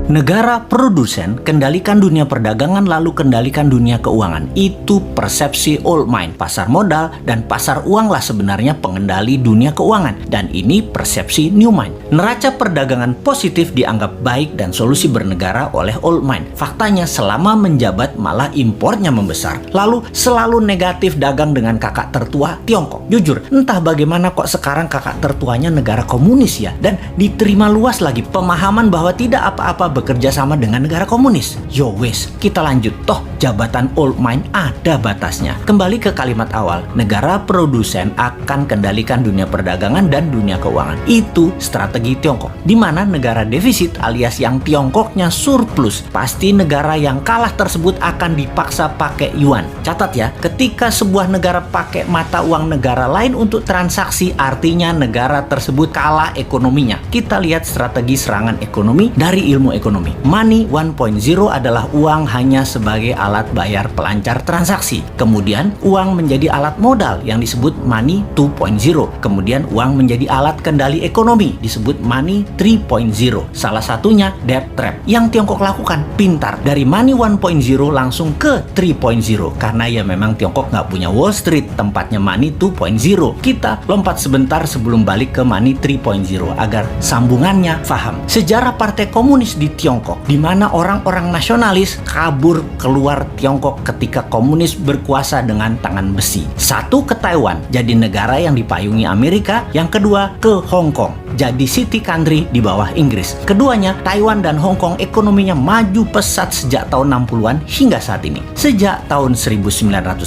Negara produsen kendalikan dunia perdagangan lalu kendalikan dunia keuangan. Itu persepsi old mind. Pasar modal dan pasar uang lah sebenarnya pengendali dunia keuangan. Dan ini persepsi new mind. Neraca perdagangan positif dianggap baik dan solusi bernegara oleh old mind. Faktanya selama menjabat malah impornya membesar. Lalu selalu negatif dagang dengan kakak tertua Tiongkok. Jujur, entah bagaimana kok sekarang kakak tertuanya negara komunis ya. Dan diterima luas lagi pemahaman bahwa tidak apa-apa bekerja sama dengan negara komunis. Yo wes, kita lanjut. Toh jabatan old mind ada batasnya. Kembali ke kalimat awal, negara produsen akan kendalikan dunia perdagangan dan dunia keuangan. Itu strategi Tiongkok. Di mana negara defisit alias yang Tiongkoknya surplus, pasti negara yang kalah tersebut akan dipaksa pakai yuan. Catat ya, ketika sebuah negara pakai mata uang negara lain untuk transaksi, artinya negara tersebut kalah ekonominya. Kita lihat strategi serangan ekonomi dari ilmu ekonomi. Money 1.0 adalah uang hanya sebagai alat bayar pelancar transaksi. Kemudian uang menjadi alat modal yang disebut money 2.0. Kemudian uang menjadi alat kendali ekonomi disebut money 3.0. Salah satunya debt trap. Yang Tiongkok lakukan pintar. Dari money 1.0 langsung ke 3.0. Karena ya memang Tiongkok nggak punya Wall Street, tempatnya money 2.0. Kita lompat sebentar sebelum balik ke money 3.0 agar sambungannya paham. Sejarah Partai Komunis di Tiongkok, di mana orang-orang nasionalis kabur keluar Tiongkok ketika komunis berkuasa dengan tangan besi. Satu ke Taiwan, jadi negara yang dipayungi Amerika. Yang kedua ke Hong Kong, jadi city country di bawah Inggris. Keduanya, Taiwan dan Hong Kong ekonominya maju pesat sejak tahun 60-an hingga saat ini. Sejak tahun 1989,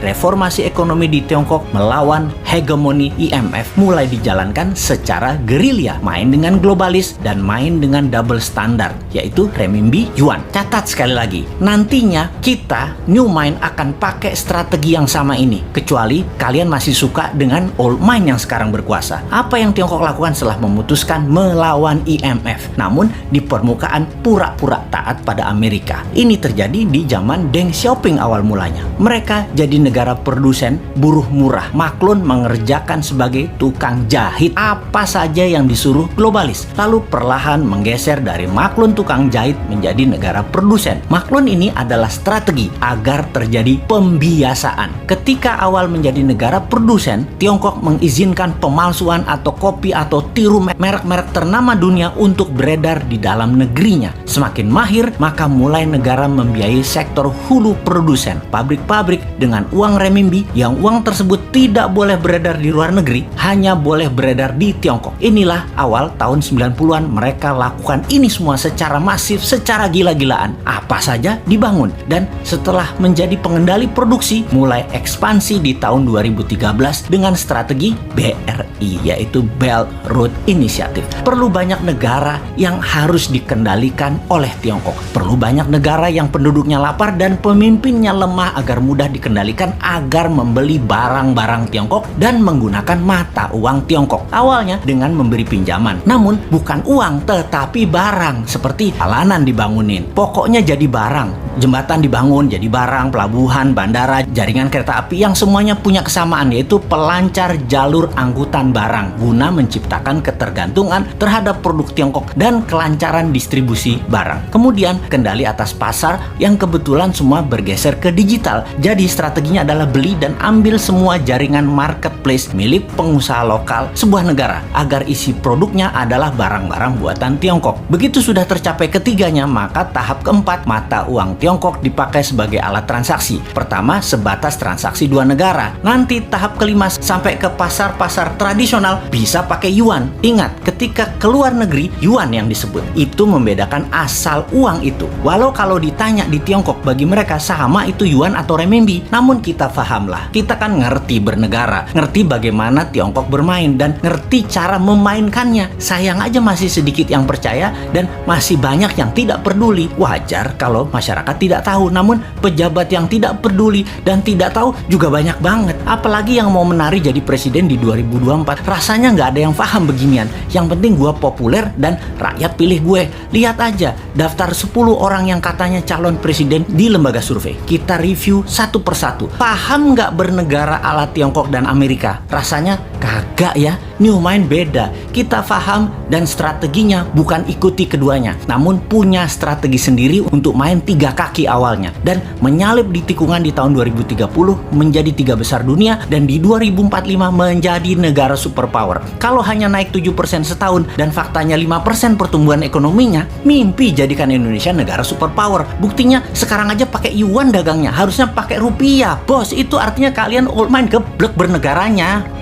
reformasi ekonomi di Tiongkok melawan hegemoni IMF mulai dijalankan secara gerilya, main dengan globalis dan main dengan double standar, yaitu renminbi yuan. Catat sekali lagi, nantinya kita new mind akan pakai strategi yang sama ini, kecuali kalian masih suka dengan old mind yang sekarang berkuasa. Apa yang Tiongkok lakukan setelah memutuskan melawan IMF, namun di permukaan pura-pura taat pada Amerika? Ini terjadi di zaman Deng Xiaoping awal mulanya. Mereka jadi negara produsen buruh murah. Maklun mengerjakan sebagai tukang jahit apa saja yang disuruh globalis. Lalu perlahan menggeser dari maklun tukang jahit menjadi negara produsen. Maklun ini adalah strategi agar terjadi pembiasaan. Ketika awal menjadi negara produsen, Tiongkok mengizinkan pemalsuan atau kopi atau tiru merek-merek ternama dunia untuk beredar di dalam negerinya. Semakin mahir, maka mulai negara membiayai sektor hulu produsen, pabrik-pabrik dengan uang renminbi yang uang tersebut tidak boleh beredar di luar negeri, hanya boleh beredar di Tiongkok. Inilah awal tahun 90-an mereka lakukan ini semua secara masif, secara gila-gilaan. Apa saja dibangun. Dan setelah menjadi pengendali produksi, mulai ekspansi di tahun 2013 dengan strategi BRI, yaitu Belt Road Initiative. Perlu banyak negara yang harus dikendalikan oleh Tiongkok. Perlu banyak negara yang penduduknya lapar dan pemimpinnya lemah agar mudah dikendalikan agar membeli barang-barang Tiongkok dan menggunakan mata uang Tiongkok. Awalnya dengan memberi pinjaman. Namun bukan uang tetapi barang, seperti jalanan dibangunin. Pokoknya jadi barang. Jembatan dibangun jadi barang, pelabuhan, bandara, jaringan kereta api yang semuanya punya kesamaan, yaitu pelancar jalur angkutan barang guna menciptakan ketergantungan terhadap produk Tiongkok dan kelancaran distribusi barang. Kemudian kendali atas pasar yang kebetulan semua bergeser ke digital. Jadi strateginya adalah beli dan ambil semua jaringan marketplace milik pengusaha lokal sebuah negara agar isi produknya adalah barang-barang buatan Tiongkok. Begitu sudah tercapai ketiganya, maka tahap keempat, mata uang Tiongkok dipakai sebagai alat transaksi. Pertama, sebatas transaksi dua negara. Nanti tahap kelima sampai ke pasar-pasar tradisional bisa pakai yuan. Ingat, ketika keluar negeri, yuan yang disebut. Itu membedakan asal uang itu. Walau kalau ditanya di Tiongkok, bagi mereka sama itu yuan atau renminbi. Namun kita pahamlah, kita kan ngerti bernegara, ngerti bagaimana Tiongkok bermain, dan ngerti cara memainkannya. Sayang aja masih sedikit yang percaya dan masih banyak yang tidak peduli. Wajar kalau masyarakat tidak tahu, namun pejabat yang tidak peduli dan tidak tahu juga banyak banget. Apalagi yang mau menari jadi presiden di 2024. Rasanya nggak ada yang paham beginian. Yang penting gue populer dan rakyat pilih gue. Lihat aja daftar 10 orang yang katanya calon presiden di lembaga survei. Kita review satu persatu. Paham nggak bernegara ala Tiongkok dan Amerika? Rasanya Kagak ya, New Mind beda. Kita paham dan strateginya bukan ikuti keduanya, namun punya strategi sendiri untuk main 3 kaki awalnya dan menyalip di tikungan di tahun 2030 menjadi 3 besar dunia dan di 2045 menjadi negara superpower. Kalau hanya naik 7% setahun dan faktanya 5% pertumbuhan ekonominya, mimpi jadikan Indonesia negara superpower. Buktinya sekarang aja pakai yuan dagangnya, harusnya pakai rupiah. Bos, itu artinya kalian old mind geblek bernegaranya.